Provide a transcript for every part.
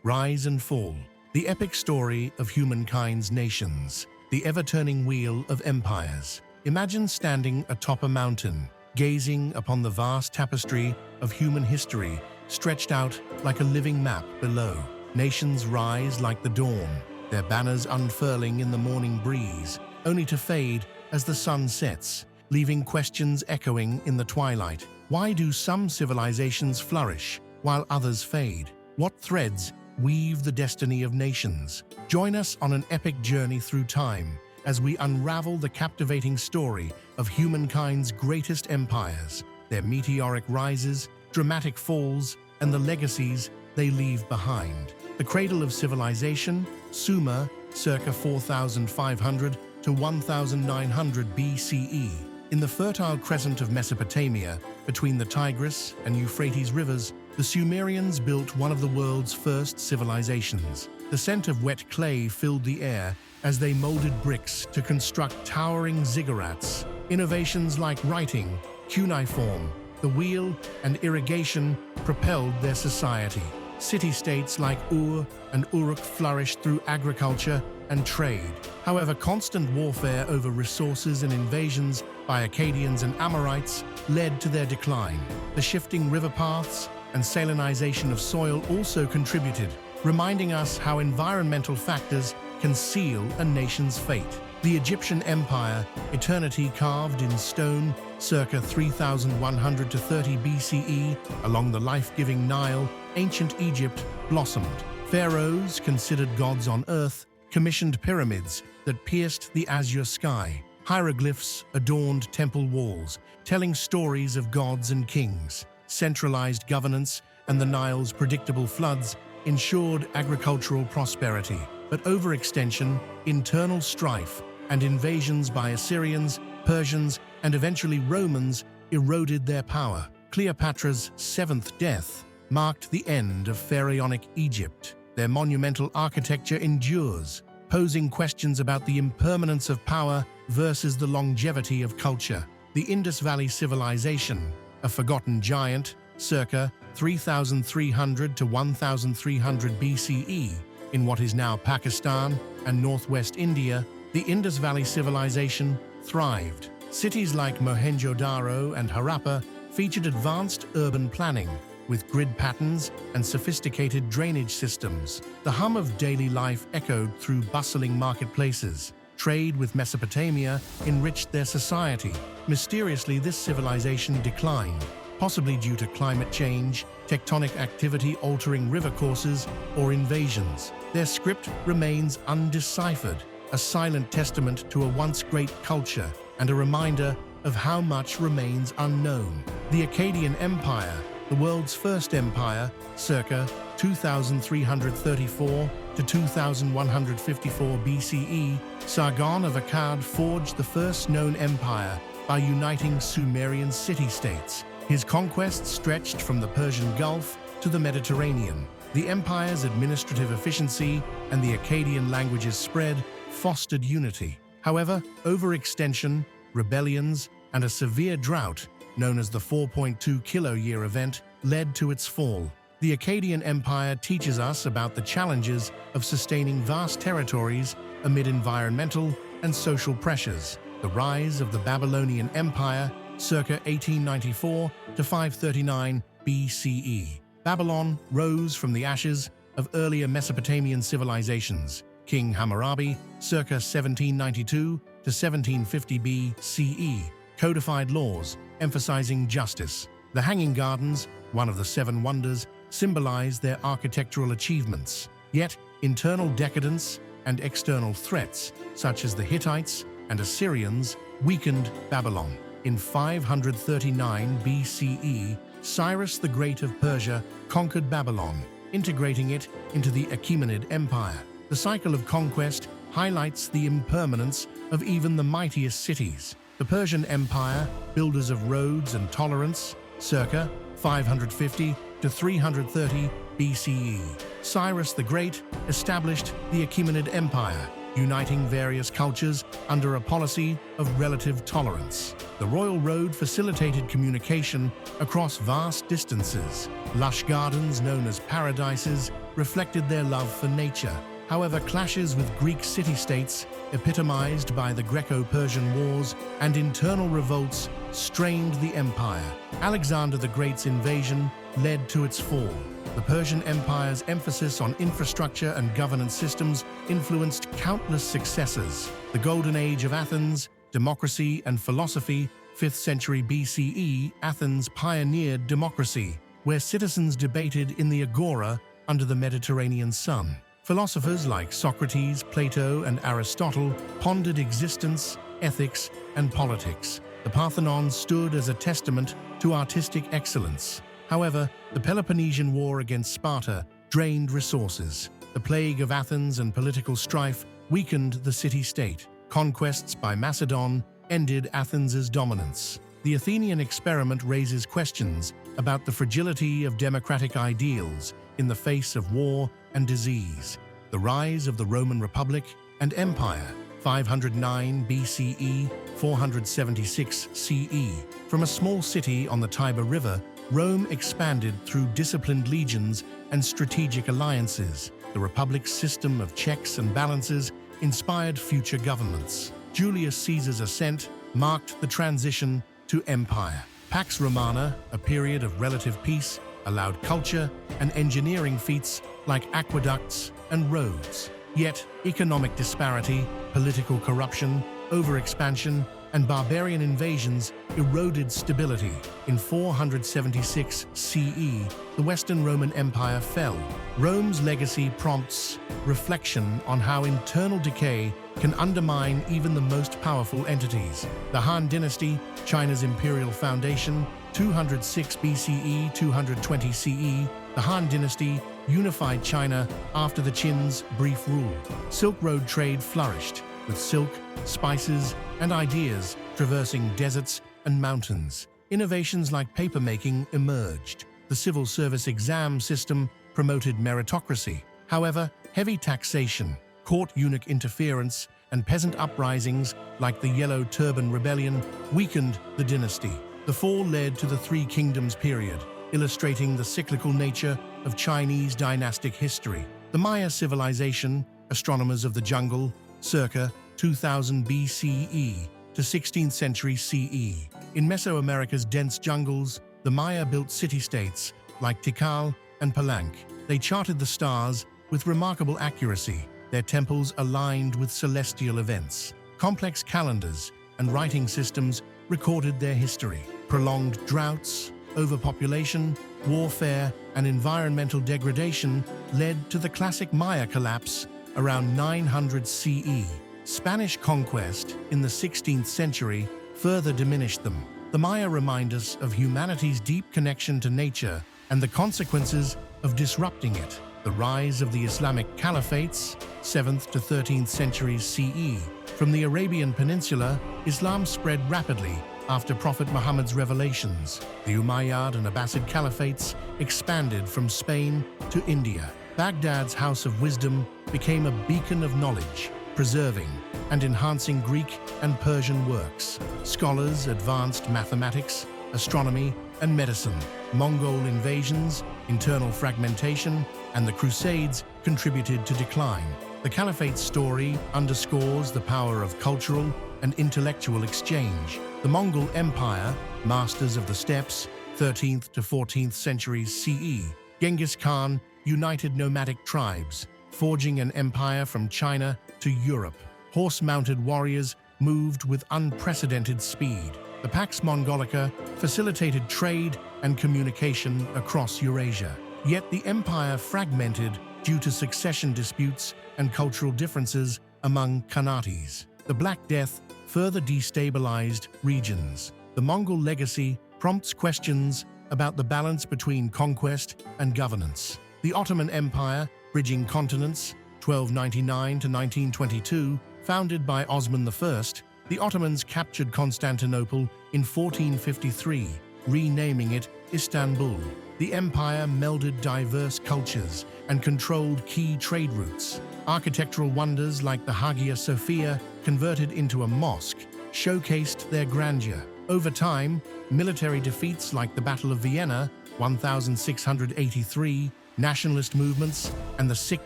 rise and fall. The epic story of humankind's nations, the ever-turning wheel of empires. Imagine standing atop a mountain, gazing upon the vast tapestry of human history stretched out like a living map below. Nations rise like the dawn, their banners unfurling in the morning breeze, only to fade as the sun sets, leaving questions echoing in the twilight. Why do some civilizations flourish while others fade? What threads weave the destiny of nations? Join us on an epic journey through time as we unravel the captivating story of humankind's greatest empires, their meteoric rises, dramatic falls, and the legacies they leave behind. The cradle of civilization, Sumer, circa 4,500 to 1,900 BCE. In the fertile crescent of Mesopotamia, between the Tigris and Euphrates rivers, the Sumerians built one of the world's first civilizations. The scent of wet clay filled the air as they molded bricks to construct towering ziggurats. Innovations like writing, cuneiform, the wheel, and irrigation propelled their society. City-states like Ur and Uruk flourished through agriculture and trade. However, constant warfare over resources and invasions by Akkadians and Amorites led to their decline. The shifting river paths and salinization of soil also contributed, reminding us how environmental factors can seal a nation's fate. The Egyptian Empire, eternity carved in stone, circa 3,100 to 30 BCE, along the life-giving Nile, ancient Egypt blossomed. Pharaohs, considered gods on earth, commissioned pyramids that pierced the azure sky. Hieroglyphs adorned temple walls, telling stories of gods and kings. Centralized governance and the Nile's predictable floods ensured agricultural prosperity. But overextension, internal strife, and invasions by Assyrians, Persians, and eventually Romans eroded their power. Cleopatra's seventh death marked the end of pharaonic Egypt. Their monumental architecture endures, posing questions about the impermanence of power versus the longevity of culture. The Indus Valley Civilization, a forgotten giant, circa 3,300 to 1,300 BCE, in what is now Pakistan and northwest India, the Indus Valley Civilization thrived. Cities like Mohenjo-Daro and Harappa featured advanced urban planning, with grid patterns and sophisticated drainage systems. The hum of daily life echoed through bustling marketplaces. Trade with Mesopotamia enriched their society. Mysteriously, this civilization declined, possibly due to climate change, tectonic activity altering river courses, or invasions. Their script remains undeciphered, a silent testament to a once great culture and a reminder of how much remains unknown. The Akkadian Empire, the world's first empire, circa 2,334 to 2,154 BCE, Sargon of Akkad forged the first known empire by uniting Sumerian city-states. His conquests stretched from the Persian Gulf to the Mediterranean. The empire's administrative efficiency and the Akkadian language's spread fostered unity. However, overextension, rebellions, and a severe drought, known as the 4.2 kilo-year event, led to its fall. The Akkadian Empire teaches us about the challenges of sustaining vast territories amid environmental and social pressures. The rise of the Babylonian Empire, circa 1894 to 539 BCE. Babylon rose from the ashes of earlier Mesopotamian civilizations. King Hammurabi, circa 1792 to 1750 BCE, codified laws emphasizing justice. The Hanging Gardens, one of the Seven Wonders, symbolized their architectural achievements. Yet, internal decadence and external threats, such as the Hittites and Assyrians, weakened Babylon. In 539 BCE, Cyrus the Great of Persia conquered Babylon, integrating it into the Achaemenid Empire. The cycle of conquest highlights the impermanence of even the mightiest cities. The Persian Empire, builders of roads and tolerance, circa 550 to 330 BCE. Cyrus the Great established the Achaemenid Empire, uniting various cultures under a policy of relative tolerance. The royal road facilitated communication across vast distances. Lush gardens known as paradises reflected their love for nature. However, clashes with Greek city-states, epitomized by the Greco-Persian Wars, and internal revolts strained the empire. Alexander the Great's invasion led to its fall. The Persian Empire's emphasis on infrastructure and governance systems influenced countless successors. The Golden Age of Athens, democracy and philosophy, 5th century BCE, Athens pioneered democracy, where citizens debated in the agora under the Mediterranean sun. Philosophers like Socrates, Plato, and Aristotle pondered existence, ethics, and politics. The Parthenon stood as a testament to artistic excellence. However, the Peloponnesian War against Sparta drained resources. The plague of Athens and political strife weakened the city-state. Conquests by Macedon ended Athens's dominance. The Athenian experiment raises questions about the fragility of democratic ideals in the face of war and disease. The rise of the Roman Republic and Empire, 509 BCE, 476 CE. From a small city on the Tiber River, Rome expanded through disciplined legions and strategic alliances. The Republic's system of checks and balances inspired future governments. Julius Caesar's ascent marked the transition to empire. Pax Romana, a period of relative peace, allowed culture and engineering feats like aqueducts and roads. Yet, economic disparity, political corruption, overexpansion, and barbarian invasions eroded stability. In 476 CE, the Western Roman Empire fell. Rome's legacy prompts reflection on how internal decay can undermine even the most powerful entities. The Han Dynasty, China's imperial foundation, 206 BCE, 220 CE, the Han Dynasty unified China after the Qin's brief rule. Silk Road trade flourished, with silk, spices, and ideas traversing deserts and mountains. Innovations like papermaking emerged. The civil service exam system promoted meritocracy. However, heavy taxation, court eunuch interference, and peasant uprisings like the Yellow Turban Rebellion weakened the dynasty. The fall led to the Three Kingdoms period, illustrating the cyclical nature of Chinese dynastic history. The Maya civilization, astronomers of the jungle, circa 2000 BCE to 16th century CE. In Mesoamerica's dense jungles, the Maya built city-states like Tikal and Palenque. They charted the stars with remarkable accuracy, their temples aligned with celestial events. Complex calendars and writing systems recorded their history. Prolonged droughts, overpopulation, warfare, and environmental degradation led to the classic Maya collapse around 900 CE. Spanish conquest in the 16th century further diminished them. The Maya remind us of humanity's deep connection to nature and the consequences of disrupting it. The rise of the Islamic caliphates, 7th to 13th centuries CE. From the Arabian Peninsula, Islam spread rapidly after Prophet Muhammad's revelations. The Umayyad and Abbasid caliphates expanded from Spain to India. Baghdad's House of Wisdom became a beacon of knowledge, preserving and enhancing Greek and Persian works. Scholars advanced mathematics, astronomy, and medicine. Mongol invasions, internal fragmentation, and the Crusades contributed to decline. The Caliphate's story underscores the power of cultural and intellectual exchange. The Mongol Empire, masters of the steppes, 13th to 14th centuries CE. Genghis Khan united nomadic tribes, forging an empire from China to Europe. Horse-mounted warriors moved with unprecedented speed. The Pax Mongolica facilitated trade and communication across Eurasia. Yet the empire fragmented due to succession disputes and cultural differences among Khanates. The Black Death further destabilized regions. The Mongol legacy prompts questions about the balance between conquest and governance. The Ottoman Empire, bridging continents, 1299 to 1922, founded by Osman I, the Ottomans captured Constantinople in 1453, renaming it Istanbul. The empire melded diverse cultures and controlled key trade routes. Architectural wonders like the Hagia Sophia, converted into a mosque, showcased their grandeur. Over time, military defeats like the Battle of Vienna, 1683, nationalist movements, and the sick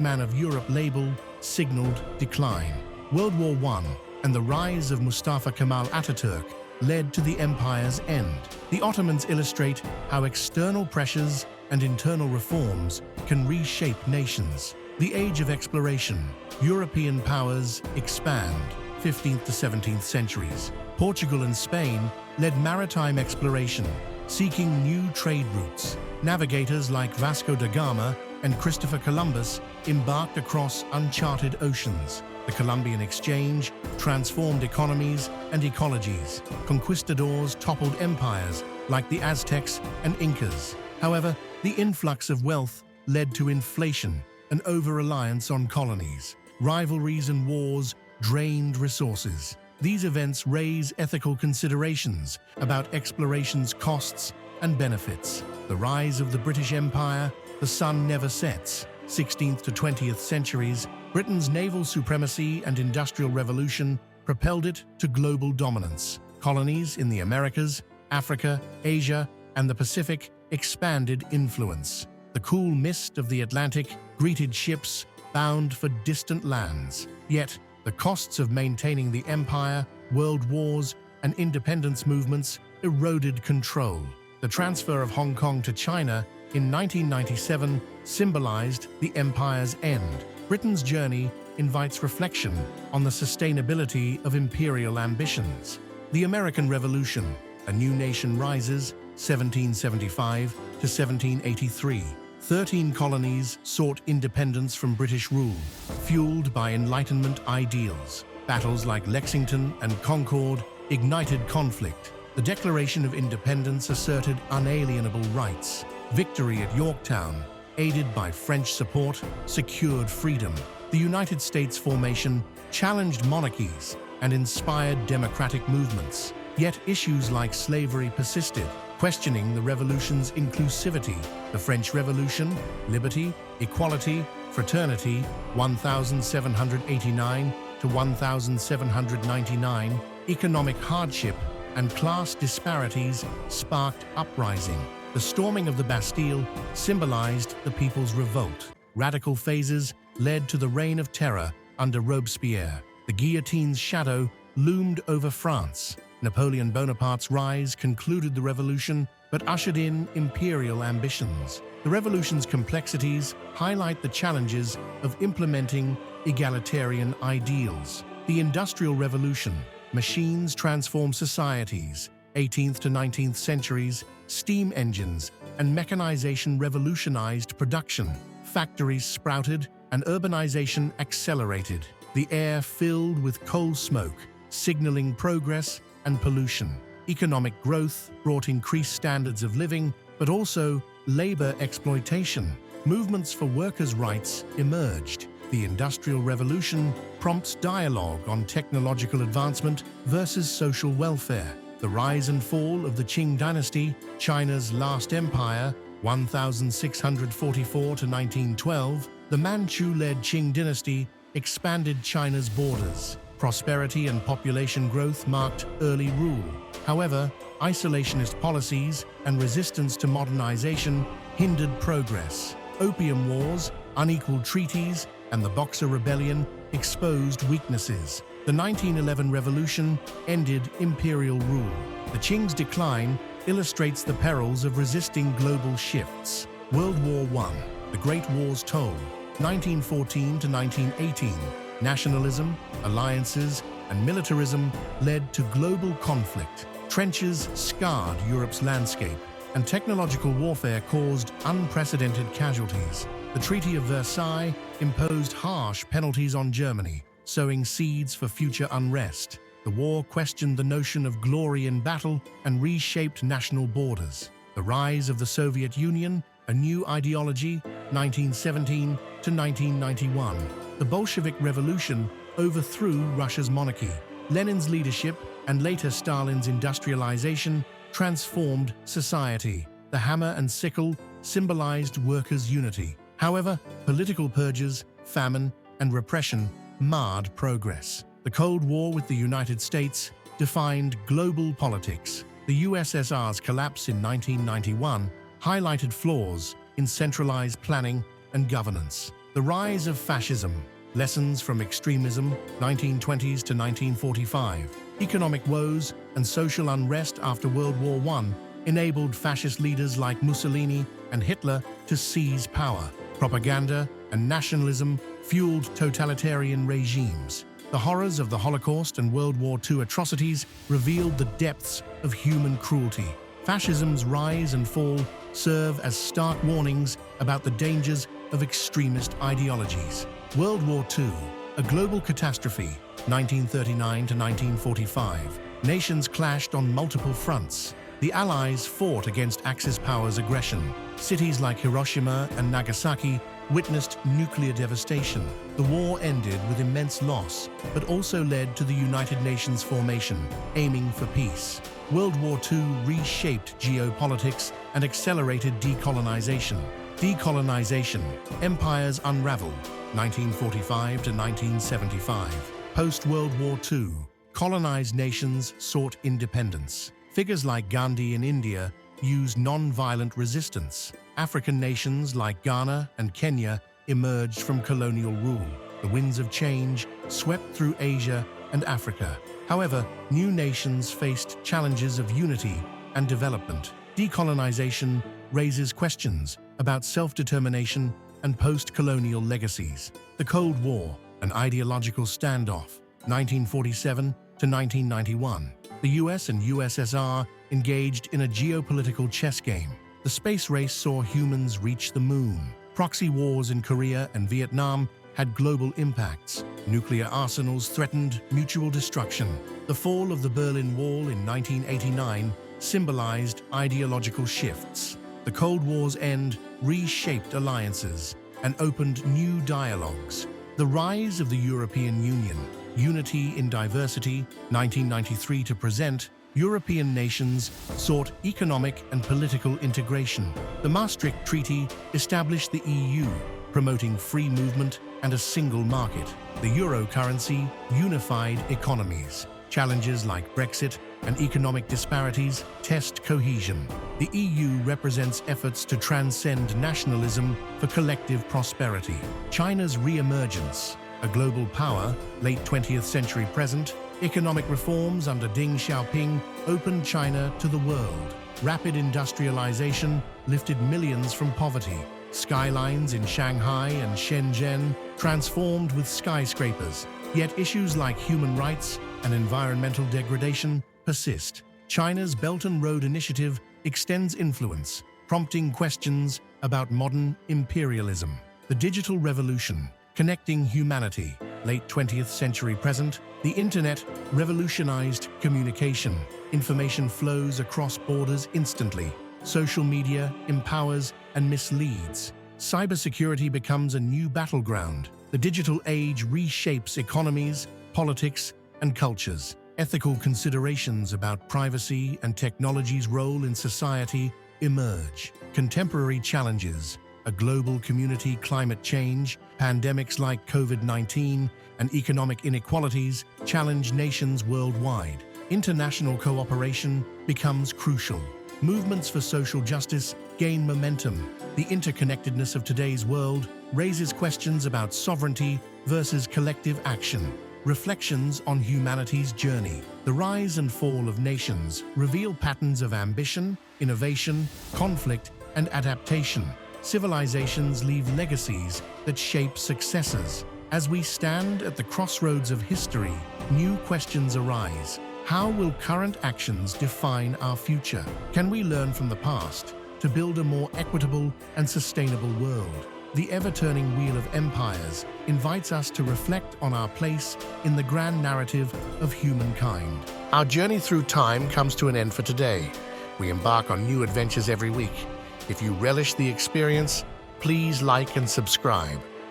man of Europe label signaled decline. World War I and the rise of Mustafa Kemal Ataturk led to the empire's end. The Ottomans illustrate how external pressures and internal reforms can reshape nations. The Age of Exploration. European powers expand, 15th to 17th centuries. Portugal and Spain led maritime exploration, seeking new trade routes. Navigators like Vasco da Gama and Christopher Columbus embarked across uncharted oceans. The Columbian Exchange transformed economies and ecologies. Conquistadors toppled empires like the Aztecs and Incas. However, the influx of wealth led to inflation and over-reliance on colonies. Rivalries and wars drained resources. These events raise ethical considerations about exploration's costs and benefits. The rise of the British Empire, the sun never sets. 16th to 20th centuries, Britain's naval supremacy and industrial revolution propelled it to global dominance. Colonies in the Americas, Africa, Asia, and the Pacific expanded influence. The cool mist of the Atlantic greeted ships bound for distant lands. Yet, the costs of maintaining the empire, world wars, and independence movements eroded control. The transfer of Hong Kong to China in 1997 symbolized the empire's end. Britain's journey invites reflection on the sustainability of imperial ambitions. The American Revolution, a new nation rises, 1775 to 1783. 13 colonies sought independence from British rule, fueled by Enlightenment ideals. Battles like Lexington and Concord ignited conflict. The Declaration of Independence asserted unalienable rights. Victory at Yorktown, aided by French support, secured freedom. The United States formation challenged monarchies and inspired democratic movements. Yet issues like slavery persisted, questioning the revolution's inclusivity. The French Revolution, liberty, equality, fraternity, 1789 to 1799, economic hardship and class disparities sparked uprising. The storming of the Bastille symbolized the people's revolt. Radical phases led to the Reign of Terror under Robespierre. The guillotine's shadow loomed over France. Napoleon Bonaparte's rise concluded the revolution but ushered in imperial ambitions. The revolution's complexities highlight the challenges of implementing egalitarian ideals. The Industrial Revolution. Machines transform societies. 18th to 19th centuries, steam engines and mechanization revolutionized production. Factories sprouted and urbanization accelerated. The air filled with coal smoke, signaling progress and pollution. Economic growth brought increased standards of living, but also labor exploitation. Movements for workers' rights emerged. The Industrial Revolution prompts dialogue on technological advancement versus social welfare. The rise and fall of the Qing dynasty, China's last empire, 1644 to 1912, the Manchu-led Qing dynasty expanded China's borders. Prosperity and population growth marked early rule. However, isolationist policies and resistance to modernization hindered progress. Opium wars, unequal treaties, and the Boxer Rebellion exposed weaknesses. The 1911 revolution ended imperial rule. The Qing's decline illustrates the perils of resisting global shifts. World War I, the Great War's toll, 1914 to 1918. Nationalism, alliances, and militarism led to global conflict. Trenches scarred Europe's landscape, and technological warfare caused unprecedented casualties. The Treaty of Versailles imposed harsh penalties on Germany, sowing seeds for future unrest. The war questioned the notion of glory in battle and reshaped national borders. The rise of the Soviet Union, a new ideology, 1917 to 1991. The Bolshevik Revolution overthrew Russia's monarchy. Lenin's leadership and later Stalin's industrialization transformed society. The hammer and sickle symbolized workers' unity. However, political purges, famine, and repression marred progress. The Cold War with the United States defined global politics. The USSR's collapse in 1991 highlighted flaws in centralized planning and governance. The rise of fascism. Lessons from extremism, 1920s to 1945. Economic woes and social unrest after World War I enabled fascist leaders like Mussolini and Hitler to seize power. Propaganda and nationalism fueled totalitarian regimes. The horrors of the Holocaust and World War II atrocities revealed the depths of human cruelty. Fascism's rise and fall serve as stark warnings about the dangers of extremist ideologies. World War II, a global catastrophe, 1939 to 1945. Nations clashed on multiple fronts. The Allies fought against Axis powers' aggression. Cities like Hiroshima and Nagasaki witnessed nuclear devastation. The war ended with immense loss, but also led to the United Nations formation, aiming for peace. World War II reshaped geopolitics and accelerated decolonization. Decolonization. Empires unraveled, 1945 to 1975. Post-World War II, colonized nations sought independence. Figures like Gandhi in India used non-violent resistance. African nations like Ghana and Kenya emerged from colonial rule. The winds of change swept through Asia and Africa. However, new nations faced challenges of unity and development. Decolonization raises questions about self-determination and post-colonial legacies. The Cold War, an ideological standoff, 1947 to 1991. The US and USSR engaged in a geopolitical chess game. The space race saw humans reach the moon. Proxy wars in Korea and Vietnam had global impacts. Nuclear arsenals threatened mutual destruction. The fall of the Berlin Wall in 1989 symbolized ideological shifts. The Cold War's end reshaped alliances and opened new dialogues. The rise of the European Union, unity in diversity, 1993 to present, European nations sought economic and political integration. The Maastricht Treaty established the EU, promoting free movement and a single market. The euro currency unified economies. Challenges like Brexit and economic disparities test cohesion. The EU represents efforts to transcend nationalism for collective prosperity. China's re-emergence, a global power, late 20th century present, economic reforms under Deng Xiaoping opened China to the world. Rapid industrialization lifted millions from poverty. Skylines in Shanghai and Shenzhen transformed with skyscrapers. Yet issues like human rights and environmental degradation persist. China's Belt and Road Initiative extends influence, prompting questions about modern imperialism. The digital revolution, connecting humanity, late 20th century present, the internet revolutionized communication. Information flows across borders instantly. Social media empowers and misleads. Cybersecurity becomes a new battleground. The digital age reshapes economies, politics, and cultures. Ethical considerations about privacy and technology's role in society emerge. Contemporary challenges, a global community, climate change, pandemics like COVID-19, and economic inequalities challenge nations worldwide. International cooperation becomes crucial. Movements for social justice gain momentum. The interconnectedness of today's world raises questions about sovereignty versus collective action. Reflections on humanity's journey. The rise and fall of nations reveal patterns of ambition, innovation, conflict, and adaptation. Civilizations leave legacies that shape successors. As we stand at the crossroads of history, new questions arise. How will current actions define our future? Can we learn from the past to build a more equitable and sustainable world? The ever-turning wheel of empires invites us to reflect on our place in the grand narrative of humankind. Our journey through time comes to an end for today. We embark on new adventures every week. If you relish the experience, please like and subscribe.